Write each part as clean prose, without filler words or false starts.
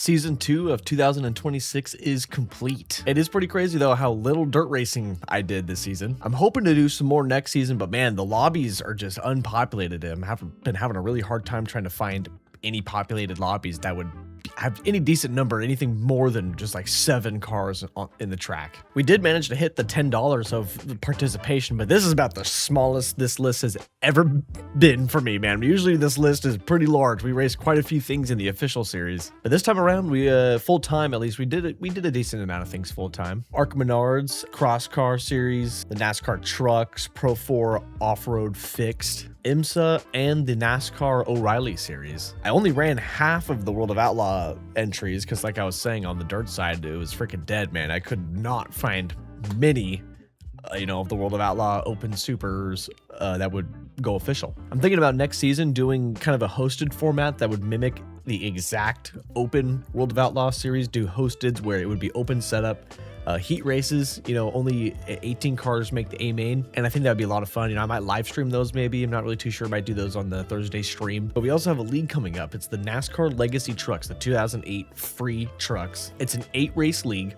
Season 2 of 2026 is complete. It is pretty crazy though how little dirt racing I did this season. I'm hoping to do some more next season, but man, the lobbies are just unpopulated. I've been having a really hard time trying to find any populated lobbies that would have any decent number, anything more than just like 7 cars in the track. We did manage to hit the $10 of participation, but this is about the smallest this list has ever been for me, man. Usually this list is pretty large. We raced quite a few things in the official series, but this time around, we full time at least, we did a decent amount of things full time. ARCA Menards, Cross Car series, the NASCAR Trucks, Pro 4 Off-Road Fixed, IMSA, and the NASCAR O'Reilly series. I only ran half of the World of Outlaw entries because, like I was saying, on the dirt side, it was freaking dead, man. I could not find many, of the World of Outlaw Open Supers that would go official. I'm thinking about next season doing kind of a hosted format that would mimic the exact open World of Outlaw series, do hosted where it would be open setup, heat races, only 18 cars make the A main, and I think that would be a lot of fun. I might live stream those maybe. I'm not really too sure. I might do those on the Thursday stream. But we also have a league coming up. It's the NASCAR Legacy Trucks, the 2008 free trucks. It's an 8-race league,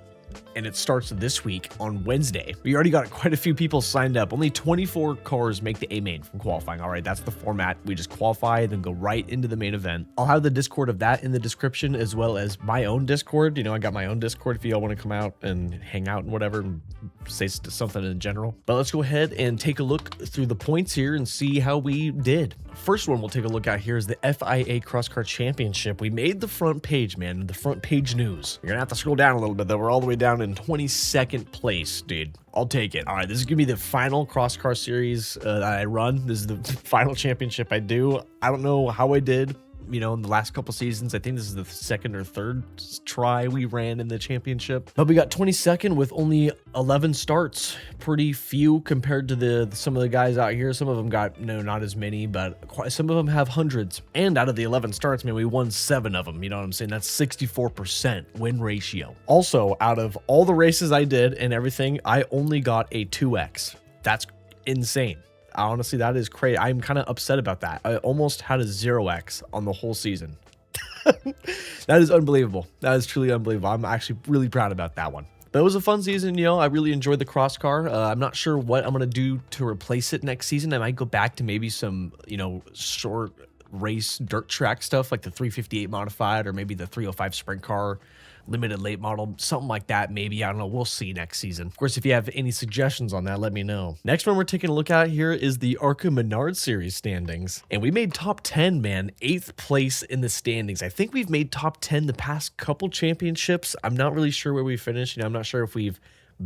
and it starts this week on Wednesday. We already got quite a few people signed up. Only 24 cars make the A main from qualifying. All right, that's the format. We just qualify, then go right into the main event. I'll have the Discord of that in the description, as well as my own Discord. I got my own Discord if y'all want to come out and hang out and whatever, and say something in general. But let's go ahead and take a look through the points here and see how we did. First one we'll take a look at here is the FIA Cross Car Championship. We made the front page, man, the front page news. You're gonna have to scroll down a little bit though. We're all the way down in 22nd place, dude. I'll take it. All right, this is gonna be the final cross car series that I run. This is the final championship I do. I don't know how I did, in the last couple seasons. I think this is the second or third try we ran in the championship, but we got 22nd with only 11 starts. Pretty few compared to some of the guys out here. Some of them got not as many, but some of them have hundreds. And out of the 11 starts, man, we won 7 of them. You know what I'm saying? That's 64% win ratio. Also, out of all the races I did and everything, I only got a 2x. That's insane. Honestly, that is crazy. I'm kind of upset about that. I almost had a 0x on the whole season. That is unbelievable. That is truly unbelievable. I'm actually really proud about that one. But it was a fun season, I really enjoyed the cross car. I'm not sure what I'm going to do to replace it next season. I might go back to maybe some, short race dirt track stuff like the 358 modified, or maybe the 305 sprint car limited late model, something like that. Maybe, I don't know, we'll see next season. Of course, if you have any suggestions on that, let me know. Next one we're taking a look at here is the ARCA Menards series standings, and we made top 10, man. 8th place in the standings. I think we've made top 10 the past couple championships. I'm not really sure where we finished. I'm not sure if we've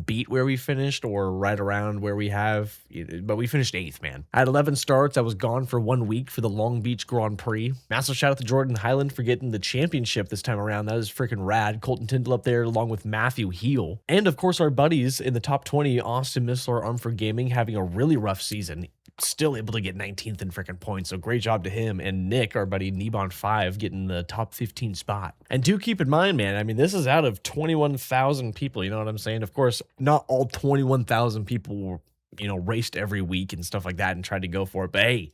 beat where we finished or right around where we have, but we finished 8th, man. I had 11 starts. I was gone for 1 week for the Long Beach Grand Prix. Massive shout out to Jordan Highland for getting the championship this time around. That was freaking rad. Colton Tyndall up there along with Matthew Heel. And of course our buddies in the top 20, Austin Missler, Arm for Gaming, having a really rough season. Still able to get 19th in freaking points, so great job to him. And Nick, our buddy Nebon5, getting the top 15 spot. And do keep in mind, man, this is out of 21,000 people, you know what I'm saying? Of course, not all 21,000 people raced every week and stuff like that and tried to go for it, but hey,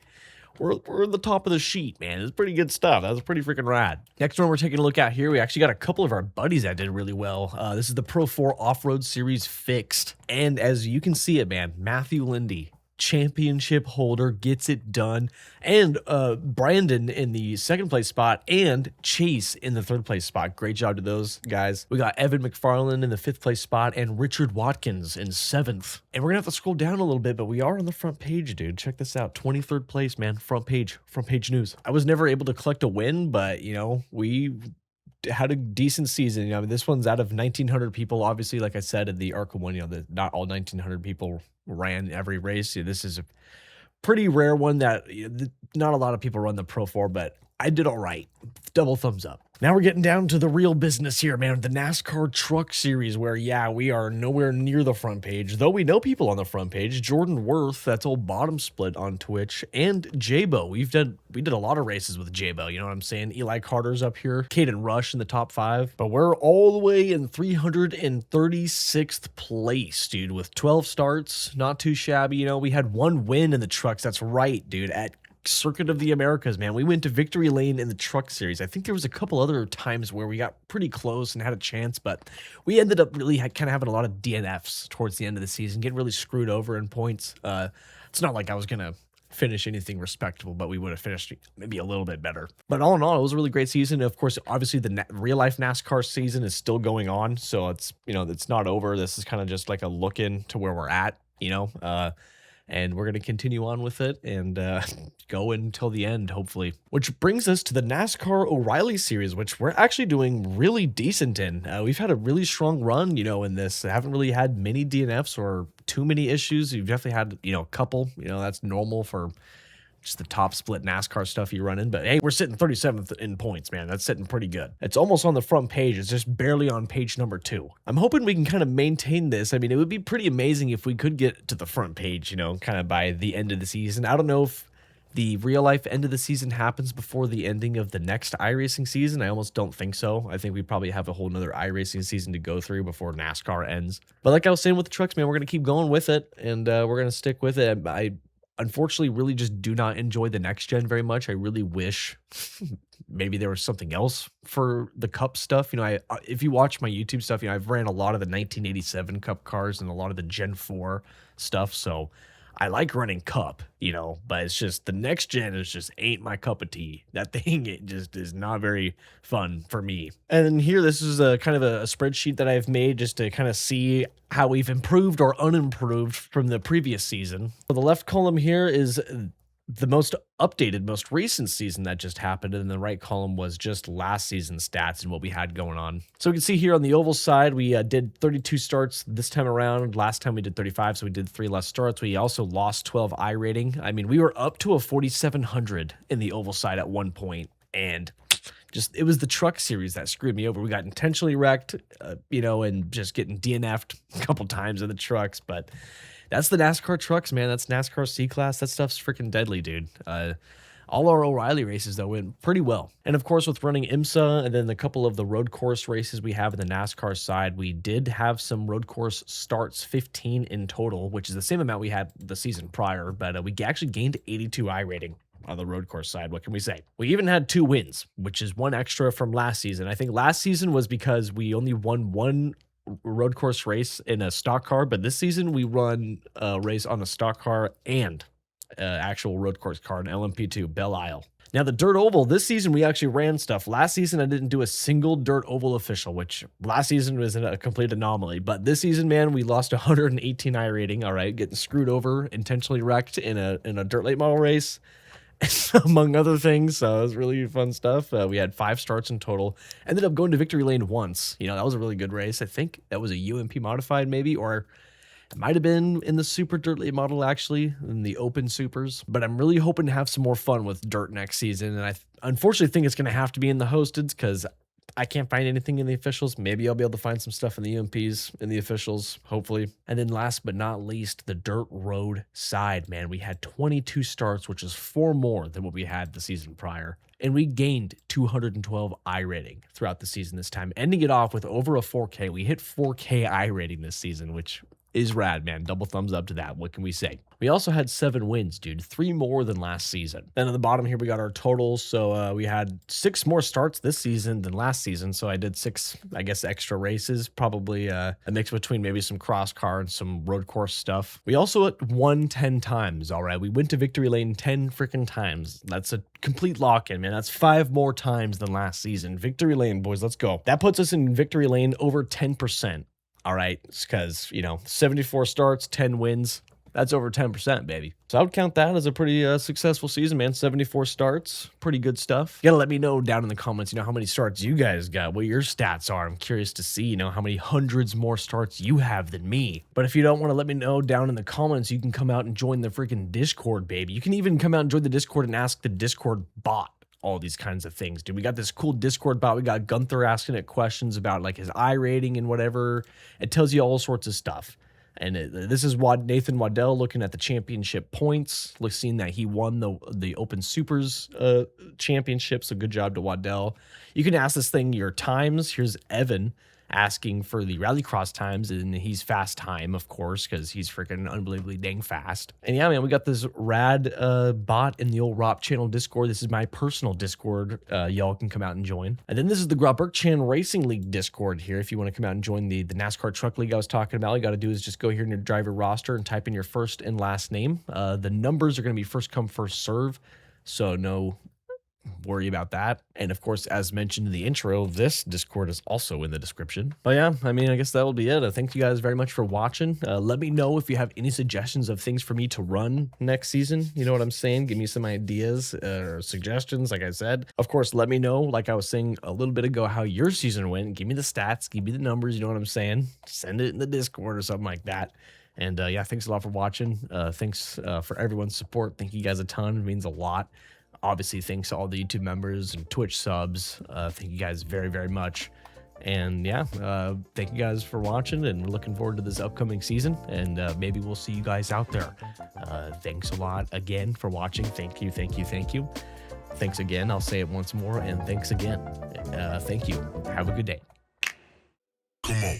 we're at the top of the sheet, man. It's pretty good stuff. That was pretty freaking rad. Next one we're taking a look at here, we actually got a couple of our buddies that did really well. This is the Pro 4 Off-Road Series Fixed, and as you can see it, man, Matthew Lindy, championship holder, gets it done, and Brandon in the 2nd place spot, and Chase in the 3rd place spot. Great job to those guys. We got Evan McFarland in the 5th place spot, and Richard Watkins in 7th. And we're gonna have to scroll down a little bit, but we are on the front page, dude. Check this out. 23rd place, man. Front page news. I was never able to collect a win, but we had a decent season. This one's out of 1,900 people. Obviously, like I said in the ARCA one, not all 1,900 people ran every race. This is a pretty rare one that not a lot of people run the Pro 4, but I did all right. Double thumbs up. Now we're getting down to the real business here, man. The NASCAR Truck Series, where, yeah, we are nowhere near the front page, though we know people on the front page. Jordan Worth, that's old Bottom Split on Twitch, and Jabo. We did a lot of races with Jabo, you know what I'm saying? Eli Carter's up here, Caden Rush in the top 5, but we're all the way in 336th place, dude, with 12 starts. Not too shabby, we had 1 win in the trucks. That's right, dude, at Circuit of the Americas, man. We went to victory lane in the truck series. I think there was a couple other times where we got pretty close and had a chance, but we ended up really kind of having a lot of DNFs towards the end of the season, getting really screwed over in points. It's not like I was going to finish anything respectable, but we would have finished maybe a little bit better. But all in all, it was a really great season. Of course, obviously the real life NASCAR season is still going on, so it's, it's not over. This is kind of just like a look into where we're at, and we're going to continue on with it and go until the end, hopefully. Which brings us to the NASCAR O'Reilly series, which we're actually doing really decent in. We've had a really strong run, in this. I haven't really had many DNFs or too many issues. You've definitely had, a couple. That's normal for just the top split NASCAR stuff you run in. But hey, we're sitting 37th in points, man. That's sitting pretty good. It's almost on the front page. It's just barely on page number 2. I'm hoping we can kind of maintain this. I mean, it would be pretty amazing if we could get to the front page, kind of by the end of the season. I don't know if the real life end of the season happens before the ending of the next iRacing season. I almost don't think so. I think we probably have a whole nother iRacing season to go through before NASCAR ends. But like I was saying with the trucks, man, we're going to keep going with it, and we're going to stick with it. I unfortunately really just do not enjoy the next gen very much. I really wish maybe there was something else for the Cup stuff. If you watch my YouTube stuff, I've ran a lot of the 1987 Cup cars and a lot of the Gen 4 stuff. So I like running Cup, but it's just the next gen is just ain't my cup of tea. That thing, it just is not very fun for me. And then here, this is a kind of a spreadsheet that I've made just to kind of see how we've improved or unimproved from the previous season. So the left column here is the most updated, most recent season that just happened, and the right column was just last season's stats and what we had going on. So we can see here on the oval side, we did 32 starts this time around. Last time we did 35, so we did 3 less starts. We also lost 12 iRating. I mean, we were up to a 4,700 in the oval side at one point, and it was the truck series that screwed me over. We got intentionally wrecked, and just getting DNF'd a couple times in the trucks, but that's the NASCAR trucks, man. That's NASCAR C-Class. That stuff's freaking deadly, dude. All our O'Reilly races, though, went pretty well. And, of course, with running IMSA and then a couple of the road course races we have in the NASCAR side, we did have some road course starts, 15 in total, which is the same amount we had the season prior, but we actually gained 82 iRating on the road course side. What can we say? We even had 2 wins, which is 1 extra from last season. I think last season was because we only won 1 road course race in a stock car, but this season we run a race on a stock car and actual road course car, an LMP2 Belle Isle. Now the dirt oval, this season we actually ran stuff. Last season I didn't do a single dirt oval official, which last season was a complete anomaly, but this season, man, we lost 118 iRating. All right, getting screwed over, intentionally wrecked in a dirt late model race, among other things. So it was really fun stuff. We had 5 starts in total. Ended up going to victory lane once. That was a really good race. I think that was a UMP modified maybe, or it might have been in the super dirt late model, actually, in the open supers. But I'm really hoping to have some more fun with dirt next season. And I unfortunately think it's going to have to be in the hosteds because I can't find anything in the officials. Maybe I'll be able to find some stuff in the UMPs in the officials, hopefully. And then last but not least, the dirt road side, man. We had 22 starts, which is 4 more than what we had the season prior. And we gained 212 iRating throughout the season this time, ending it off with over a 4K. We hit 4K iRating this season, which is rad, man. Double thumbs up to that. What can we say? We also had 7 wins, dude. 3 more than last season. Then at the bottom here, we got our totals. So we had 6 more starts this season than last season. So I did 6, I guess, extra races. Probably a mix between maybe some cross car and some road course stuff. We also won 10 times, all right? We went to victory lane 10 freaking times. That's a complete lock-in, man. That's 5 more times than last season. Victory lane, boys. Let's go. That puts us in victory lane over 10%. All right, it's because, 74 starts, 10 wins. That's over 10%, baby. So I would count that as a pretty successful season, man. 74 starts, pretty good stuff. You gotta let me know down in the comments, how many starts you guys got, what your stats are. I'm curious to see, how many hundreds more starts you have than me. But if you don't want to let me know down in the comments, you can come out and join the freaking Discord, baby. You can even come out and join the Discord and ask the Discord bot all these kinds of things, dude. We got this cool Discord bot. We got Gunther asking it questions about like his iRating and whatever. It tells you all sorts of stuff. And this is Nathan Waddell looking at the championship points, seeing that he won the Open Supers championship. So good job to Waddell. You can ask this thing your times. Here's Evan asking for the rallycross times, and he's fast time, of course, because he's freaking unbelievably dang fast. And yeah, man, we got this rad bot in the old ROP channel Discord. This is my personal Discord. Y'all can come out and join. And then this is the Grobberchan Racing League Discord here. If you want to come out and join the NASCAR Truck League I was talking about, all you got to do is just go here in your driver roster and type in your first and last name. The numbers are going to be first come, first serve. So no worry about that. And of course, as mentioned in the intro, this Discord is also in the description. But yeah, I mean, I guess that will be it. Thank you guys very much for watching. Let me know if you have any suggestions of things for me to run next season. You know what I'm saying? Give me some ideas or suggestions. Like I said, of course, let me know, like I was saying a little bit ago, how your season went. Give me the stats, give me the numbers. You know what I'm saying? Send it in the Discord or something like that. And yeah, thanks a lot for watching. Thanks for everyone's support. Thank you guys a ton. It means a lot. Obviously, thanks to all the YouTube members and Twitch subs. Thank you guys very, very much. And yeah, thank you guys for watching, and we're looking forward to this upcoming season. And maybe we'll see you guys out there. Thanks a lot again for watching. Thank you, thank you, thank you. Thanks again. I'll say it once more, and thanks again. Thank you. Have a good day. Come on.